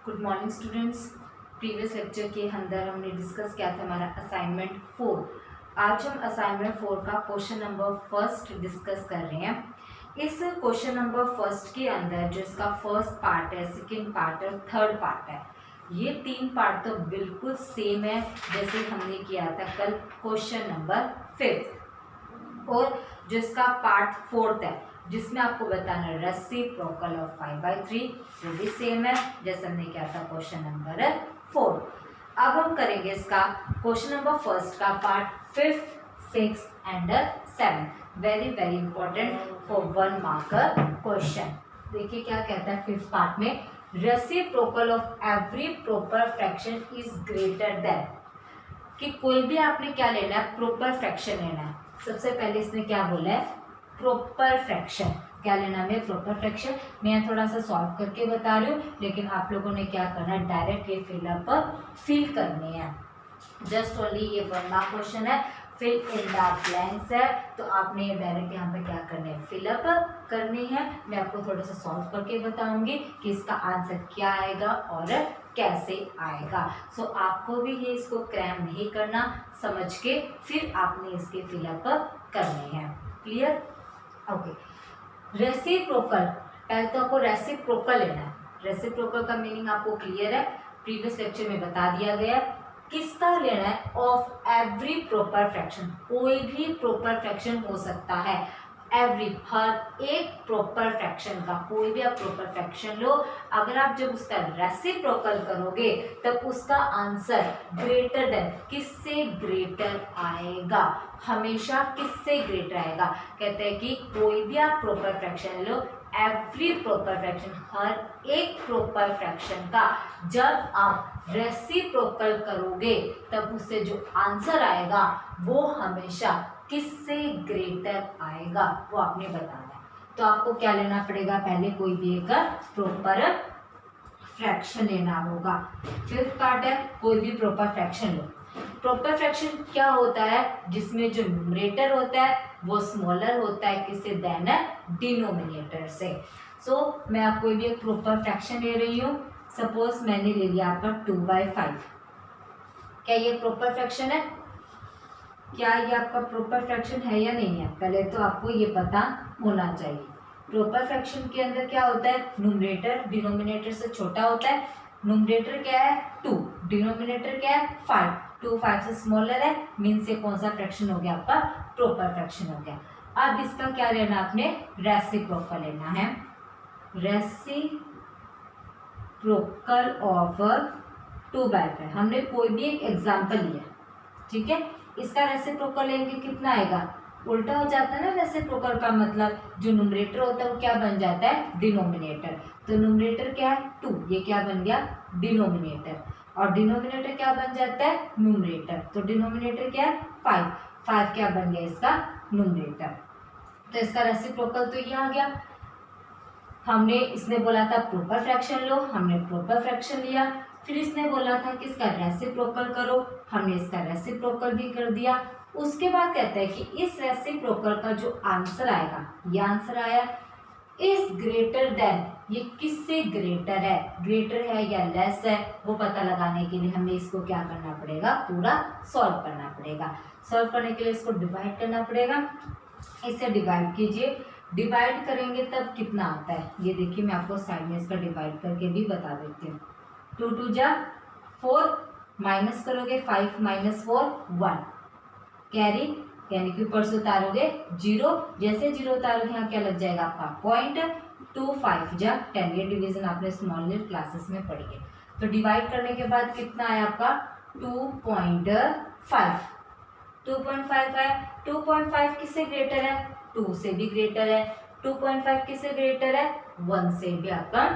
Good morning students. Previous lecture के अंदर हमने डिस्कस किया था हमारा असाइनमेंट 4। आज हम असाइनमेंट 4 का क्वेश्चन नंबर फर्स्ट डिस्कस कर रहे हैं। इस क्वेश्चन नंबर फर्स्ट के अंदर जो इसका फर्स्ट पार्ट है, सेकंड पार्ट और थर्ड पार्ट है, ये तीन पार्ट तो बिल्कुल सेम है जैसे हमने किया था कल क्वेश्चन नंबर 5। और जो इसका पार्ट फोर्थ है जिसमें आपको बताना है रेसिप्रोकल ऑफ 5/3, वो भी सेम है जैसे हमने किया था क्वेश्चन नंबर 4। अब हम करेंगे इसका क्वेश्चन नंबर फर्स्ट का part 5, 6 and 7। Very very important for 1 marker question. देखिए क्या कहता है 5th पार्ट में, reciprocal of every proper fraction is greater than. कि कोई भी आपने क्या लेना है, प्रॉपर फ्रैक्शन लेना है। सबसे पहले इसने क्या बोला है, प्रॉपर फ्रैक्शन। क्या लेना है, प्रॉपर फ्रैक्शन। मैं थोड़ा सा सॉल्व करके बता रही हूँ, लेकिन आप लोगों ने क्या करना है, डायरेक्ट ये फिल करनी है। जस्ट ओनली ये 1 मार्क क्वेश्चन है, फिल इन द ब्लैंक्स है, तो आपने ये डायरेक्ट यहाँ पे क्या करना है, फिलअप करनी है। मैं आपको थोड़ा सा सॉल्व करके बताऊंगी कि इसका आंसर क्या आएगा और कैसे आएगा। सो आपको भी ये इसको क्रैम नहीं करना, समझ के फिर आपने इसके फिलअप करने हैं। क्लियर? ओके। रेसिप्रोकल, पहले तो आपको रेसिप्रोकल लेना है। रेसिप्रोकल का मीनिंग आपको क्लियर है, प्रीवियस लेक्चर में बता दिया गया है। किसका लेना है, ऑफ एवरी प्रॉपर फ्रैक्शन। कोई भी प्रॉपर फ्रैक्शन हो सकता है, एवरी, हर एक प्रॉपर फ्रैक्शन का कोई भी आप प्रॉपर फ्रैक्शन लो। अगर आप जब उसका रेसिप्रोकल करोगे तब उसका आंसर ग्रेटर देन, किससे ग्रेटर आएगा, हमेशा किससे ग्रेटर आएगा। कहते हैं कि कोई भी आप प्रॉपर फ्रैक्शन लो, एवरी प्रॉपर फ्रैक्शन, हर एक प्रॉपर फ्रैक्शन का जब आप रेसिप्रोकल करोगे तब उससे जो आंसर आएगा वो हमेशा किससे ग्रेटर आएगा, वो आपने बताना है। तो आपको क्या लेना पड़ेगा, पहले कोई भी एक प्रॉपर फ्रैक्शन लेना होगा। 5th पार्ट है, कोई भी प्रॉपर फ्रैक्शन लो। प्रॉपर फ्रैक्शन क्या होता है, जिसमें जो न्यूमरेटर होता है वो स्मॉलर होता है किससे, देन डिनोमिनेटर से। सो मैं आपको भी एक प्रॉपर फ्रैक्शन ले रही हूँ। सपोज मैंने ले लिया आपका 2/5। क्या ये प्रॉपर फ्रैक्शन है? क्या ये आपका प्रॉपर फ्रैक्शन है या नहीं है, पहले तो आपको ये पता होना चाहिए। प्रॉपर फ्रैक्शन के अंदर क्या होता है, न्यूमरेटर डिनोमिनेटर से छोटा होता है। न्यूमरेटर क्या है 2, डिनोमिनेटर क्या है 5। 2 5 से स्मॉलर है, मीन से कौन सा फ्रैक्शन हो गया आपका, प्रॉपर फ्रैक्शन हो गया। अब इसका क्या लेना, आपने रेसिप्रोकल लेना है। Reciprocal of 2/5। हमने कोई भी एक एग्जाम्पल लिया, ठीक है। इसका रेसिप्रोकल लेंगे कितना आएगा, उल्टा हो जाता है ना। रेसिप्रोकल का मतलब जो न्यूमरेटर होता है वो क्या बन जाता है, डिनोमिनेटर। तो न्यूमरेटर क्या है 2, ये क्या बन गया, डिनोमिनेटर। और डिनोमिनेटर क्या बन जाता है, न्यूमरेटर। तो डिनोमिनेटर क्या है 5, 5 क्या बन गया इसका, न्यूमरेटर। तो इसका रेसिप्रोकल तो ये आ गया। हमने, इसने बोला था प्रॉपर फ्रैक्शन लो, हमने प्रॉपर फ्रैक्शन लिया। फिर इसने बोला था कि इसका रेसिप्रोकल करो, हमने इसका रेसिप्रोकल भी कर दिया। उसके बाद कहता है कि इस रेसिप्रोकल का जो आंसर आएगा, ये आंसर आया इज ग्रेटर देन, ये किससे ग्रेटर है, ग्रेटर है या लेस है, वो पता लगाने के लिए हमें इसको क्या करना पड़ेगा, पूरा सॉल्व करना पड़ेगा। सॉल्व करने के लिए इसको डिवाइड करना पड़ेगा। इसे डिवाइड कीजिए, डिवाइड करेंगे तब कितना आता है, ये देखिए मैं आपको साइड में इसका डिवाइड करके भी बता देती हूँ। 2 2 जा 4, माइनस करोगे 5 - 4 1, कैरी, यानी कि ऊपर से उतारोगे 0, जैसे 0 उतारोगे यहाँ क्या लग जाएगा आपका पॉइंट। 2 5 जा 10, ये डिवीजन आपने स्मॉल क्लासेस में पढ़ी है। तो डिवाइड करने के बाद कितना आया आपका 2.5, 2.5 है। 2.5 किससे ग्रेटर है, 2 से भी ग्रेटर है। 2.5 किससे ग्रेटर है, 1 से भी आपका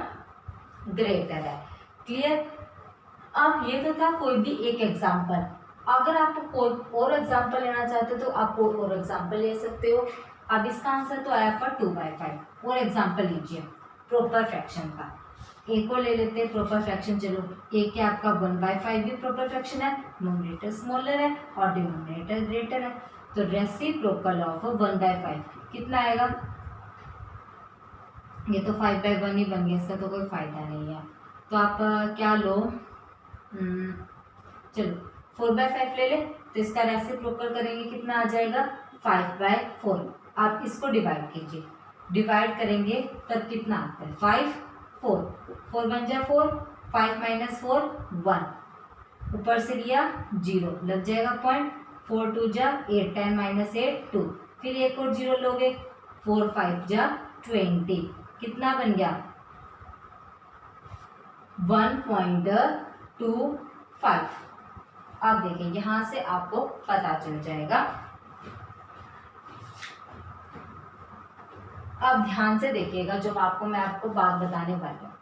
ग्रेटर है। क्लियर? अब ये तो था कोई भी एक एग्जाम्पल। अगर आप कोई और एग्जाम्पल लेना चाहते हो तो आप कोई और एग्जाम्पल ले सकते हो। अब इसका आंसर तो आया आपका 2/5। और एग्जाम्पल लीजिए प्रॉपर फ्रैक्शन का, एक और ले लेते हैं प्रॉपर फ्रैक्शन। चलो, एक है आपका 1/5 भी प्रॉपर फ्रैक्शन है, न्यूमरेटर स्मॉलर है और डिनोमिनेटर ग्रेटर है। तो रेसिप्रोकल ऑफ 1/5 कितना आएगा, ये तो 5/1 ही बन गया, इसका तो कोई फायदा नहीं है। तो आप क्या लो, चलो 4/5 ले ले, तो इसका रेसिप्रोकल करेंगे कितना आ जाएगा 5/4। आप इसको डिवाइड कीजिए, डिवाइड करेंगे तब कितना आता है 5 4 4 1 जा 4, 5 - 4 1, ऊपर से लिया 0 लग जाएगा पॉइंट, 4 2 जा 8, 10 - 8 2, फिर एक और 0 लोगे, 4 5 जा 20, कितना बन गया 1.25। अब देखिए यहां से आपको पता चल जाएगा। अब ध्यान से देखिएगा, जब मैं आपको बात बताने वाली हूँ।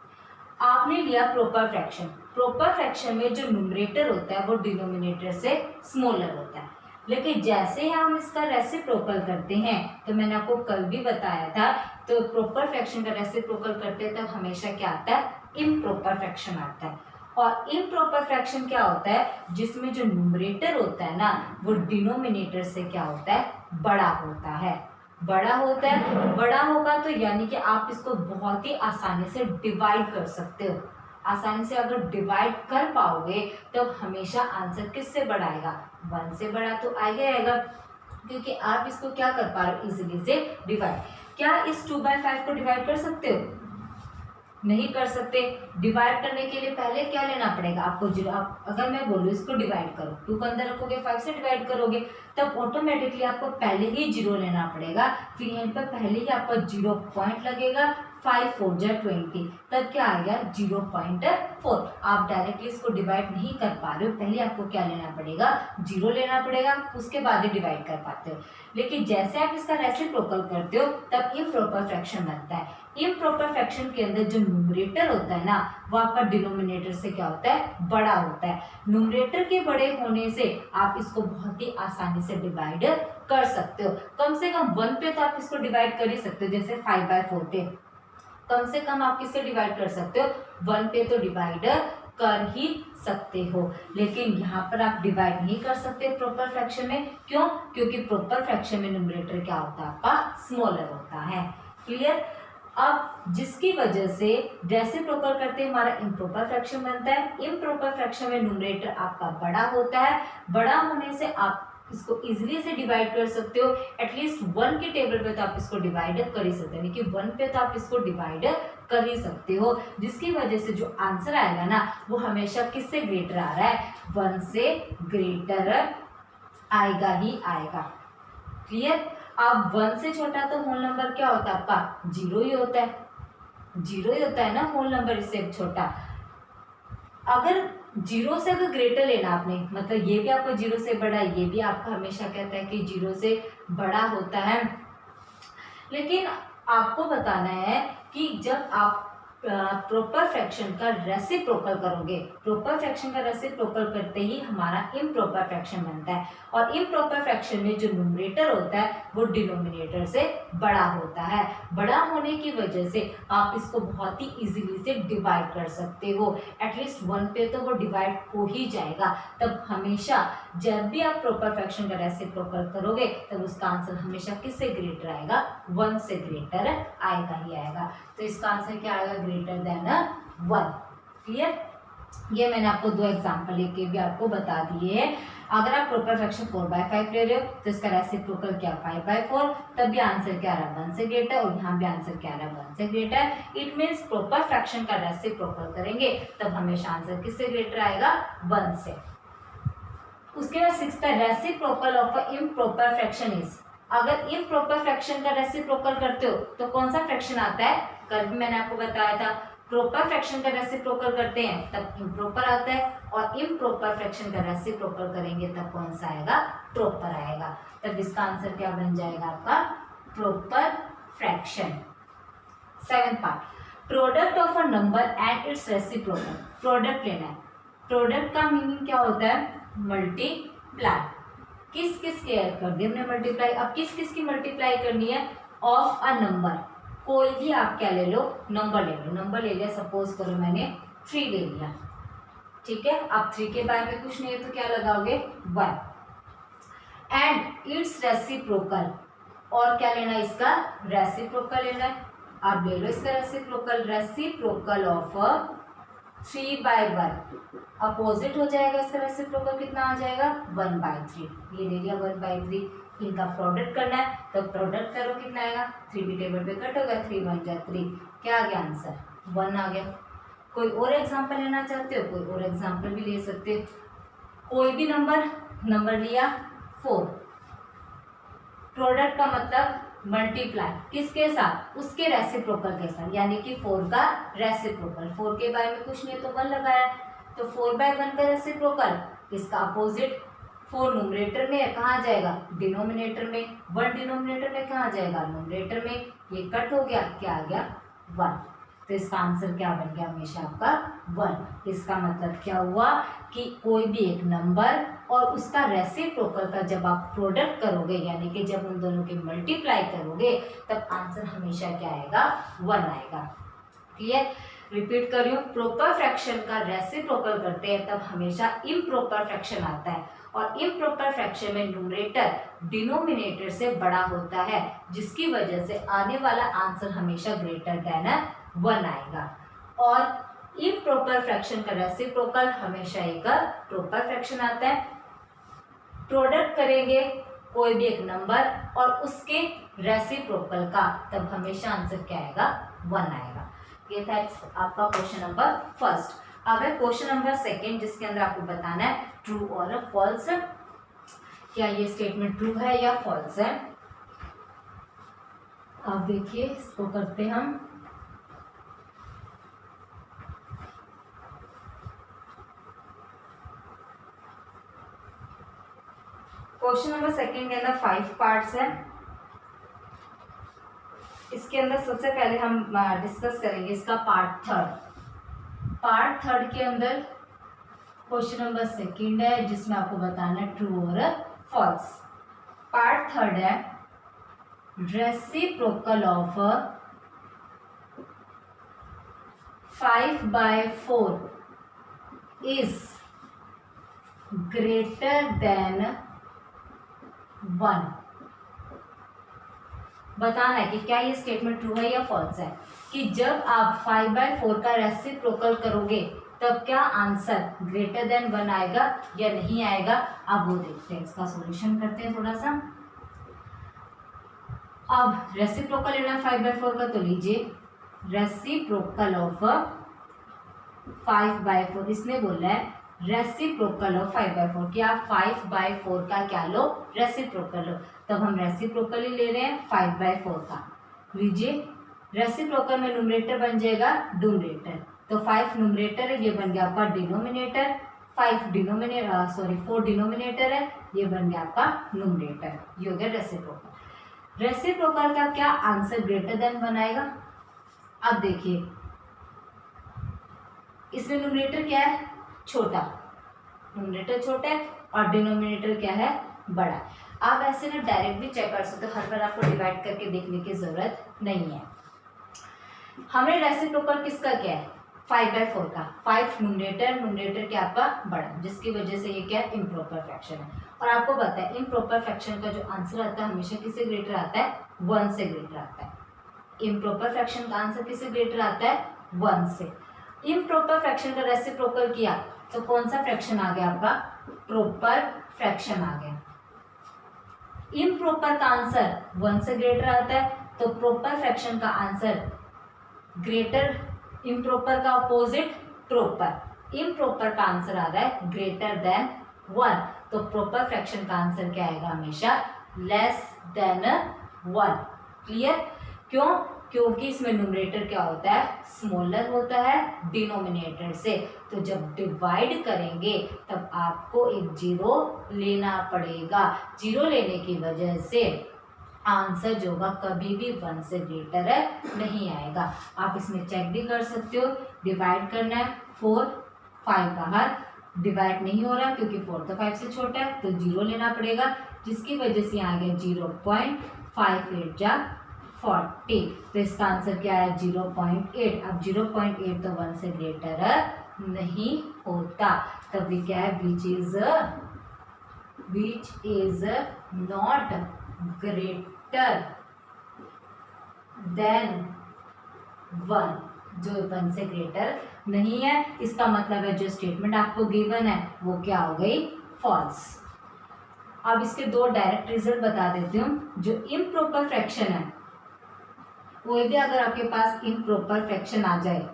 आपने लिया प्रॉपर फ्रैक्शन, प्रॉपर फ्रैक्शन में जो न्यूमरेटर होता है वो डिनोमिनेटर से स्मॉलर होता है, लेकिन जैसे ही हम इसका रेसिप्रोकल करते हैं, तो मैंने आपको कल भी बताया था, तो प्रॉपर फ्रैक्शन का रेसिप्रोकल करते हैं तब हमेशा क्या आता है इम्प्रॉपर फ्रैक्शन आता है। और इम्प्रॉपर फ्रैक्शन क्या होता है, जिसमें जो न्यूमरेटर होता है ना वो डिनोमिनेटर से क्या होता है बड़ा होता है, बड़ा होता है। बड़ा होगा तो यानी कि आप इसको बहुत ही आसानी से डिवाइड कर सकते हो। आसानी से अगर डिवाइड कर पाओगे तो हमेशा आंसर किससे बड़ा आएगा 1 से बड़ा तो आएगा, क्योंकि आप इसको क्या कर पा रहे हो इजीली से डिवाइड। क्या इस 2/5 को डिवाइड कर सकते हो, नहीं कर सकते। डिवाइड करने के लिए पहले क्या लेना पड़ेगा आपको 0। आप अगर मैं बोलूँ इसको डिवाइड करो, 2 को अंदर रखोगे 5 से डिवाइड करोगे, तब ऑटोमेटिकली आपको पहले ही 0 लेना पड़ेगा, फिर यहाँ पर पहले ही आपका 0 पॉइंट लगेगा, 5 4 जा 20, तब क्या आएगा 0.4। आप डायरेक्टली इसको डिवाइड नहीं कर पा रहे हो, पहले आपको क्या लेना पड़ेगा 0 लेना पड़ेगा, उसके बाद ही डिवाइड कर पाते हो। लेकिन जैसे आप इसका रेसिप्रोकल करते हो तब इम्प्रॉपर फ्रैक्शन बनता है। इम्प्रॉपर फ्रैक्शन के अंदर जो न्यूमरेटर होता है ना वो आपका डिनोमिनेटर से क्या होता है बड़ा होता है। न्यूमरेटर के बड़े होने से आप इसको बहुत ही आसानी से डिवाइड कर सकते हो। कम से कम 1 पे तो आप इसको डिवाइड कर ही सकते हो, जैसे 5/4 पे कम से कम आप किससे डिवाइड कर सकते हो 1 पे तो डिवाइड कर ही सकते हो। लेकिन यहाँ पर आप डिवाइड नहीं कर सकते प्रॉपर फ्रैक्शन में, क्यों, क्योंकि प्रॉपर फ्रैक्शन में न्यूमरेटर क्या होता है आपका स्मॉलर होता है। क्लियर। अब जिसकी वजह से रेसिप्रोकल करते हैं हमारा इम्प्रॉपर फ्रैक्शन बनता है। इम्प्रॉपर फ्रैक्शन में न्यूमरेटर आपका बड़ा होता है, बड़ा होने से आप इसको इजीली से डिवाइड कर सकते हो। एटलीस्ट 1 के टेबल पे तो आप इसको डिवाइड कर ही सकते हो, यानी कि 1 पे तो आप इसको डिवाइड कर ही सकते हो, जिसकी वजह से जो आंसर आएगा ना वो हमेशा किससे ग्रेटर आ रहा है 1 से ग्रेटर आएगा ही आएगा। क्लियर। अब 1 से छोटा तो होल नंबर क्या होता है आपका 0 ही होता है, 0 ही होता है ना होल नंबर इससे छोटा। अगर 0 से अगर ग्रेटर लेना आपने, मतलब ये भी आपका 0 से बड़ा है, ये भी आपका हमेशा कहता है कि 0 से बड़ा होता है। लेकिन आपको बताना है कि जब आप प्रॉपर फ्रैक्शन का रेसिप्रोकल करोगे, प्रॉपर फ्रैक्शन का रेसिप्रोकल करते ही हमारा इम्प्रॉपर फ्रैक्शन बनता है। और इम्प्रॉपर फ्रैक्शन में जो न्यूमरेटर होता है वो डिनोमिनेटर से बड़ा होता है। बड़ा होने की वजह से आप इसको बहुत ही इजीली से डिवाइड कर सकते हो। एटलीस्ट 1 पे तो वो डिवाइड हो ही जाएगा। तब हमेशा जब भी आप प्रॉपर फ्रैक्शन का रेसिप्रोकल करोगे तब उसका आंसर हमेशा किससे ग्रेटर आएगा 1 से ग्रेटर आएगा ही आएगा। तो इसका आंसर क्या आएगा ग्रेटर देन 1। क्लियर। ये मैंने आपको 2 एग्जांपल लेके भी आपको बता दिए हैं। अगर आप प्रॉपर फ्रैक्शन 4/5 ले रहे हो तो इसका रेसिप्रोकल क्या 5/4, तब भी आंसर क्या रहा 1 से ग्रेटर, और यहाँ भी आंसर क्या रहा 1 से greater. It means proper fraction का रेसिप्रोकल करेंगे तब हमेशा आंसर किससे ग्रेटर आएगा 1 से। उसके बाद 6 reciprocal of a improper fraction is. अगर इम्प्रॉपर फ्रैक्शन का रेसिप्रोकल करते हो तो कौन सा फ्रैक्शन आता है, कल भी मैंने आपको बताया था प्रॉपर फ्रैक्शन का रेसिप्रोकल करते हैं तब इम्प्रॉपर आता है, और इम्प्रॉपर फ्रैक्शन का रेसिप्रोकल करेंगे तब कौन सा आएगा प्रॉपर आएगा। तब इसका आंसर क्या बन जाएगा आपका proper fraction. 7th part product of a number and it's reciprocal. Product लेना है, प्रोडक्ट का मीनिंग क्या होता है मल्टीप्लाई। किस किस की ऐड कर दी हमने मल्टीप्लाई, अब किस किस की मल्टीप्लाई करनी है ऑफ अ नंबर। कोई भी आप क्या ले लो नंबर ले लो, नंबर ले लिया सपोज करो मैंने 3 ले लिया, ठीक है। अब 3 के बारे में कुछ नहीं है तो क्या लगाओगे 1 एंड इट्स रेसिप्रोकल, और क्या लेना है इसका रेसिप्रोकल लेना है। आप ले लो इसका रेसिप्रोकल, रेसिप्रोकल ऑफ 3/1 अपोजिट हो जाएगा, इसका रेसिप्रोकल कितना आ जाएगा 1/3। ये दे दिया 1/3। इनका प्रोडक्ट करना है तो प्रोडक्ट करो, कितना आएगा 3 भी टेबल पे कट होगा, 3 1 जा 3, क्या आ गया आंसर 1 आ गया। कोई और एग्जाम्पल लेना चाहते हो, कोई और एग्जाम्पल भी ले सकते हो। कोई भी नंबर लिया 4, प्रोडक्ट का मतलब मल्टीप्लाई किसके साथ, उसके रेसिप्रोकल के साथ, यानी कि 4 का रेसिप्रोकल। 4 के बारे में कुछ नहीं तो 1 लगाया, तो 4/1 का रेसिप्रोकल इसका अपोजिट 4 न्यूमरेटर में कहाँ जाएगा डिनोमिनेटर में, 1 डिनोमिनेटर में कहाँ जाएगा न्यूमरेटर में, ये कट हो गया, क्या आ गया 1। तो इसका आंसर क्या बन गया हमेशा आपका 1। इसका मतलब क्या हुआ कि कोई भी एक नंबर और उसका रेसिप्रोकल का जब आप प्रोडक्ट करोगे, यानी कि जब उन दोनों के मल्टीप्लाई करोगे, तब आंसर हमेशा क्या आएगा 1 आएगा। क्लियर, रिपीट कर रही हूँ, प्रॉपर फ्रैक्शन का रेसिप्रोकल करते हैं तब हमेशा इम्प्रॉपर फ्रैक्शन आता है, और इम्प्रॉपर फ्रैक्शन में न्यूमरेटर डिनोमिनेटर से बड़ा होता है, जिसकी वजह से आने वाला आंसर हमेशा ग्रेटर देन 1 आएगा। और इम्प्रॉपर फ्रैक्शन का रेसिप्रोकल हमेशा एक प्रॉपर फ्रैक्शन आता है। प्रोडक्ट करेंगे कोई भी एक नंबर और उसके रेसिप्रोकल का, तब हमेशा आंसर क्या आएगा 1 आएगा। ये था आपका क्वेश्चन नंबर फर्स्ट। अब है क्वेश्चन नंबर सेकंड, जिसके अंदर आपको बताना है ट्रू और फॉल्स, क्या ये स्टेटमेंट ट्रू है या फॉल्स है। अब देखिए इसको करते हैं हम। क्वेश्चन नंबर सेकंड के अंदर 5 पार्ट्स है। इसके अंदर सबसे पहले हम डिस्कस करेंगे इसका पार्ट थर्ड। पार्ट थर्ड के अंदर क्वेश्चन नंबर सेकंड है, जिसमें आपको बताना है ट्रू और फॉल्स। पार्ट थर्ड है reciprocal of 5/4 is greater than 1। बताना है कि क्या ये स्टेटमेंट ट्रू है या फॉल्स है, कि जब आप 5/4 का रेसिप्रोकल करोगे तब क्या आंसर ग्रेटर देन 1 आएगा या नहीं आएगा। अब वो देखते हैं, इसका सॉल्यूशन करते हैं थोड़ा सा। अब रेसिप्रोकल लेना 5/4 का, तो लीजिए रेसिप्रोकल ऑफ 5/4, इसने बोला है रेसिप्रोकल ऑफ 5/4 कि आप 5/4 का क्या लो रेसिप्रोकल लो, तब हम रेसिप्रोकल ही ले रहे हैं 5/4 का। लीजिए रेसिप्रोकल में न्यूमरेटर बन जाएगा डिनोमिनेटर, तो 5 न्यूमरेटर है, ये बन गया आपका डिनोमिनेटर, 4 डिनोमिनेटर है, ये बन गया आपका न्यूमरेटर, ये हो गया रेसिप्रोकल। रेसिप्रोकल का क्या आंसर ग्रेटर देन 1 आएगा। अब देखिए इसमें न्यूमरेटर क्या है छोटा, न्यूमरेटर छोटा है और डिनोमिनेटर क्या है बड़ा। आप ऐसे ना डायरेक्ट भी चेक कर सकते हो, हर बार आपको डिवाइड करके देखने की जरूरत नहीं है। हमें रेसिप्रोकल किसका क्या है 5/4 का, 5 न्यूमरेटर क्या आपका बड़ा, जिसकी वजह से ये क्या है इम्प्रॉपर फ्रैक्शन है। और आपको पता है इम्प्रॉपर फ्रैक्शन का जो आंसर आता है हमेशा किससे ग्रेटर आता है 1 से ग्रेटर आता है। इम्प्रॉपर फ्रैक्शन का आंसर किससे ग्रेटर आता है 1 से। इम्प्रॉपर फ्रैक्शन का रेसिप्रोकल किया तो कौन सा फ्रैक्शन आ गया आपका प्रॉपर फ्रैक्शन आ गया। इम्प्रॉपर का आंसर 1 से ग्रेटर आता है, तो प्रॉपर फ्रैक्शन का आंसर ग्रेटर, इम्प्रॉपर का अपोजिट प्रॉपर, इम्प्रॉपर का आंसर आ रहा है ग्रेटर देन 1, तो प्रॉपर फ्रैक्शन का आंसर क्या आएगा हमेशा लेस देन 1। क्लियर, क्यों, क्योंकि इसमें न्यूमरेटर क्या होता है स्मॉलर होता है डिनोमिनेटर से, तो जब डिवाइड करेंगे तब आपको एक 0 लेना पड़ेगा। 0 लेने की वजह से आंसर जो होगा कभी भी 1 से ग्रेटर नहीं आएगा। आप इसमें चेक भी कर सकते हो, डिवाइड करना है 4, 5 बाहर डिवाइड नहीं हो रहा क्योंकि 4 तो 5 से छोटा है, तो 0 लेना पड़ेगा, जिसकी वजह से यहाँ गया 0.58 जा 40, तो इसका आंसर क्या है 0.8। अब 0.8 तो 1 से ग्रेटर नहीं होता, तभी क्या है which is not greater than 1, जो 1 से ग्रेटर नहीं है। इसका मतलब है जो स्टेटमेंट आपको गिवन है वो क्या हो गई, फॉल्स। अब इसके दो डायरेक्ट रिजल्ट बता देती हूँ। जो इम्प्रॉपर फ्रैक्शन है, कोई भी अगर आपके पास इम्प्रॉपर फ्रैक्शन आ जाए,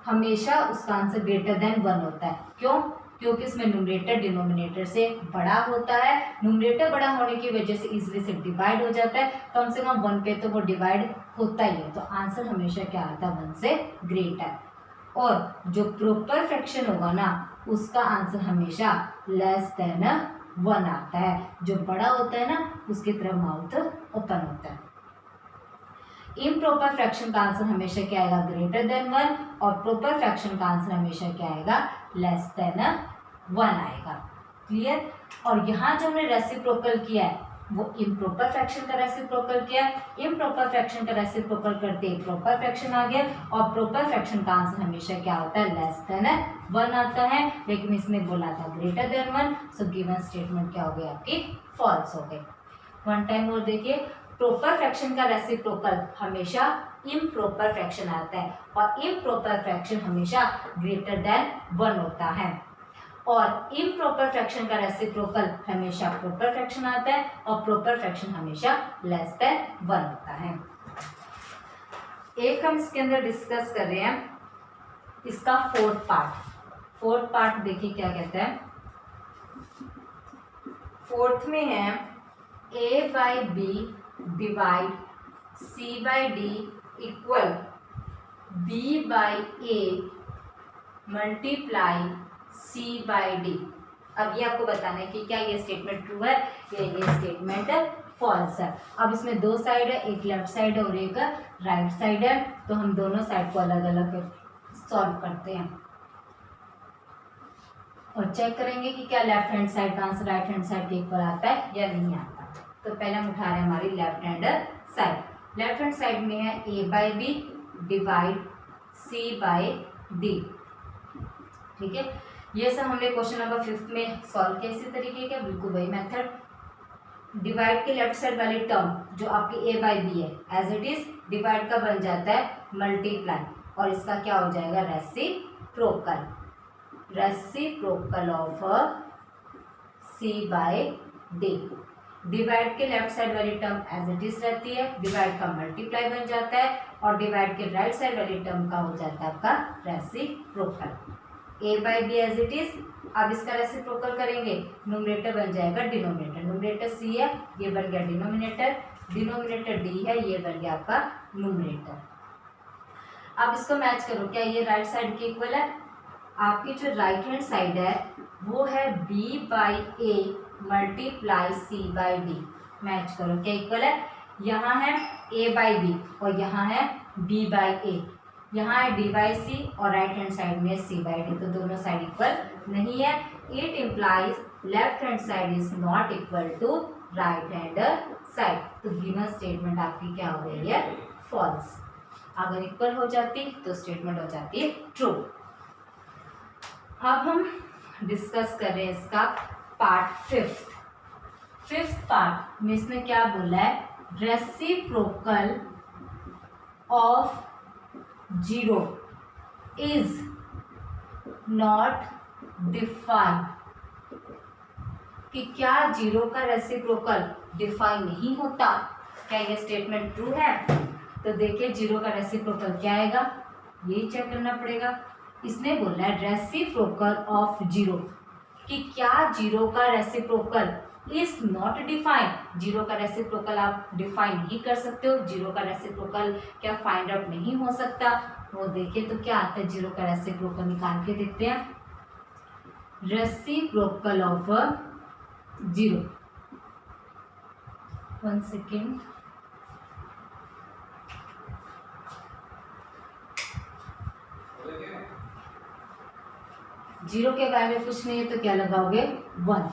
हमेशा उसका आंसर ग्रेटर देन 1 होता है। क्यों? क्योंकि इसमें न्यूमरेटर डिनोमिनेटर से बड़ा होता है। न्यूमरेटर बड़ा होने की वजह से इजीली से डिवाइड हो जाता है, कम से कम 1 पे तो वो डिवाइड होता ही है। तो आंसर हमेशा क्या आता है, 1 से ग्रेटर। और जो प्रॉपर फ्रैक्शन होगा ना, उसका आंसर हमेशा लेस देन 1 आता है। जो बड़ा होता है ना, उसकी तरफ माउथ ओपन होता है। इम्प्रॉपर फ्रैक्शन का आंसर हमेशा क्या आएगा, ग्रेटर देन 1, और प्रॉपर फ्रैक्शन का आंसर हमेशा क्या आएगा, लेस देन 1 आएगा। क्लियर? और यहाँ जो हमने रेसिप्रोकल किया है वो इम्प्रॉपर फ्रैक्शन का रेसिप्रोकल किया है। इम्प्रॉपर फ्रैक्शन का रेसिप्रोकल करते ही प्रॉपर फ्रैक्शन आ गया, और प्रॉपर फ्रैक्शन का आंसर हमेशा क्या होता है, लेस देन 1 आता है। लेकिन इसने बोला था greater than 1, so given statement क्या हो गई आपकी, फॉल्स हो गई। वन टाइम और देखिए, प्रॉपर फ्रैक्शन का रेसिप्रोकल हमेशा इम्प्रॉपर फ्रैक्शन आता है, और इम्प्रॉपर फ्रैक्शन हमेशा ग्रेटर देन 1 होता है। और इम्प्रॉपर फ्रैक्शन का रेसिप्रोकल हमेशा प्रॉपर फ्रैक्शन आता है, और प्रॉपर फ्रैक्शन हमेशा लेस देन 1 होता है। एक हम इसके अंदर डिस्कस कर रहे हैं इसका फोर्थ पार्ट देखिए क्या कहता है। फोर्थ में है a by B divide c by D equal b by a multiply c by D. अब ये आपको बताना है कि क्या ये स्टेटमेंट ट्रू है या ये स्टेटमेंट फॉल्स है। अब इसमें दो साइड है, एक लेफ्ट साइड है और एक राइट साइड है, तो हम दोनों साइड को अलग अलग सॉल्व करते हैं और चेक करेंगे कि क्या लेफ्ट हैंड साइड का आंसर राइट हैंड साइड के इक्वल आता है या नहीं आता। तो पहले हम उठा रहे हैं हमारी left hand side. Left hand side में है a by B divide c by D. ठीक है, ये सब हमने क्वेश्चन नंबर 5 में सॉल्व किया इसी तरीके का, बिल्कुल वही मेथड। डिवाइड के लेफ्ट साइड वाली टर्म जो आपकी a बाई बी है, एज इट इज डिवाइड का बन जाता है मल्टीप्लाई, और इसका क्या हो जाएगा, reciprocal of c by D. Divide के लेफ्ट साइड वाली टर्म एज इट इज रहती है, डिवाइड का मल्टीप्लाई बन जाता है, और डिवाइड के राइट साइड वाली टर्म का हो जाता है आपका reciprocal. a by B as it is. अब इसका रेसिप्रोकल करेंगे, न्यूमरेटर बन जाएगा डिनोमिनेटर। न्यूमरेटर c है, ये बन गया डिनोमिनेटर। डिनोमिनेटर d है, ये बन गया आपका न्यूमरेटर। अब इसको मैच करो, क्या ये राइट साइड के इक्वल है? आपकी जो राइट हैंड साइड है वो है b by a multiply c by D. Match करो, क्या इक्वल है? यहाँ है a बाई बी और यहाँ है b बाई a। यहाँ है d बाई सी और राइट हैंड साइड में c बाई डी, तो दोनों साइड इक्वल नहीं है। It implies left hand side is not equal to right hand side. तो गिवन स्टेटमेंट आपकी क्या हो गई है, फॉल्स। अगर इक्वल हो जाती तो स्टेटमेंट हो जाती है ट्रू। अब हम डिस्कस कर रहे हैं इसका पार्ट फिफ्थ पार्ट में इसने क्या बोला है, reciprocal of 0 is not defined. कि क्या 0 का रेसिप्रोकल डिफाइन नहीं होता? क्या ये स्टेटमेंट ट्रू है? तो देखिए 0 का रेसिप्रोकल क्या आएगा, यही चेक करना पड़ेगा। इसने बोला है रेसिप्रोकल ऑफ 0, कि क्या 0 का रेसिप्रोकल इज नॉट डिफाइंड। 0 का रेसिप्रोकल आप डिफाइन नहीं कर सकते हो, 0 का रेसिप्रोकल क्या फाइंड आउट नहीं हो सकता। वो देखिए तो क्या आता है, 0 का रेसिप्रोकल निकाल के देखते हैं। रेसिप्रोकल ऑफ 0, 1 सेकेंड, जीरो के बारे में कुछ नहीं है तो क्या लगाओगे, 1।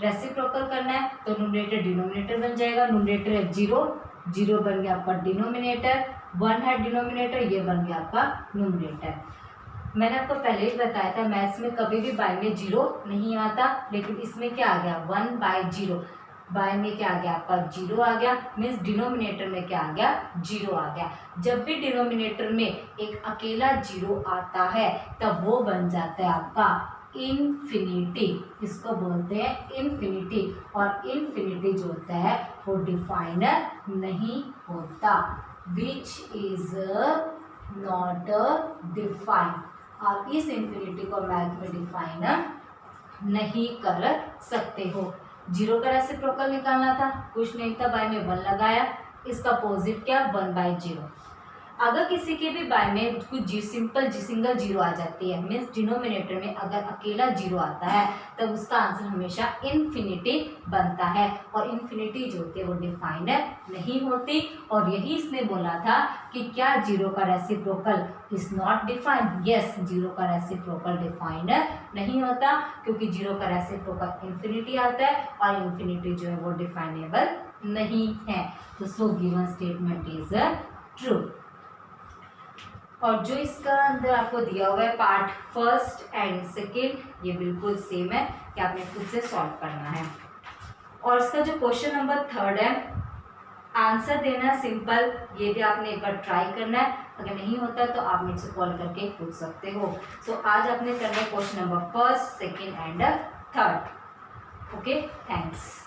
रेसिप्रोकल करना है तो न्यूमरेटर डिनोमिनेटर बन जाएगा। न्यूमरेटर है 0, 0 बन गया आपका डिनोमिनेटर, 1 है डिनोमिनेटर, ये बन गया आपका न्यूमरेटर। मैंने आपको पहले ही बताया था मैथ्स में कभी भी बाई में 0 नहीं आता, लेकिन इसमें क्या आ गया, 1 बाई 0। बाय में क्या आ गया आपका 0 आ गया, मीन्स डिनोमिनेटर में क्या आ गया 0 आ गया। जब भी डिनोमिनेटर में एक अकेला 0 आता है तब वो बन जाता है आपका इन्फिनिटी, इसको बोलते हैं इन्फिनिटी। और इन्फिनिटी जो होता है वो डिफाइनर नहीं होता, विच इज नॉट डिफाइन। आप इस इन्फिनिटी को मैथ में डिफाइन नहीं कर सकते हो। 0 का रेसिप्रोकल निकालना था, कुछ नहीं था, बाय में 1 लगाया, इसका अपोजिट क्या 1/0। अगर किसी के भी बाय में कुछ सिंगल 0 आ जाती है, मीन्स डिनोमिनेटर में अगर अकेला 0 आता है तब उसका आंसर हमेशा इन्फिनिटी बनता है। और इन्फिनिटी जो होती है वो डिफाइनर नहीं होती। और यही इसने बोला था कि क्या 0 का reciprocal is not defined. Yes, 0 का रेसिप्रोकल डिफाइनर नहीं होता क्योंकि 0 का रेसिप्रोकल इन्फिनिटी आता है और इन्फिनिटी जो है वो डिफाइनेबल नहीं है। तो so given statement is true. और जो इसका अंदर आपको दिया हुआ है पार्ट फर्स्ट एंड सेकेंड, ये बिल्कुल सेम है कि आपने खुद से सॉल्व करना है। और इसका जो क्वेश्चन नंबर 3 है, आंसर देना सिंपल, ये भी आपने एक बार ट्राई करना है। अगर नहीं होता तो आप मुझसे कॉल करके पूछ सकते हो। सो आज आपने करना है question number first, second and third. Okay, thanks.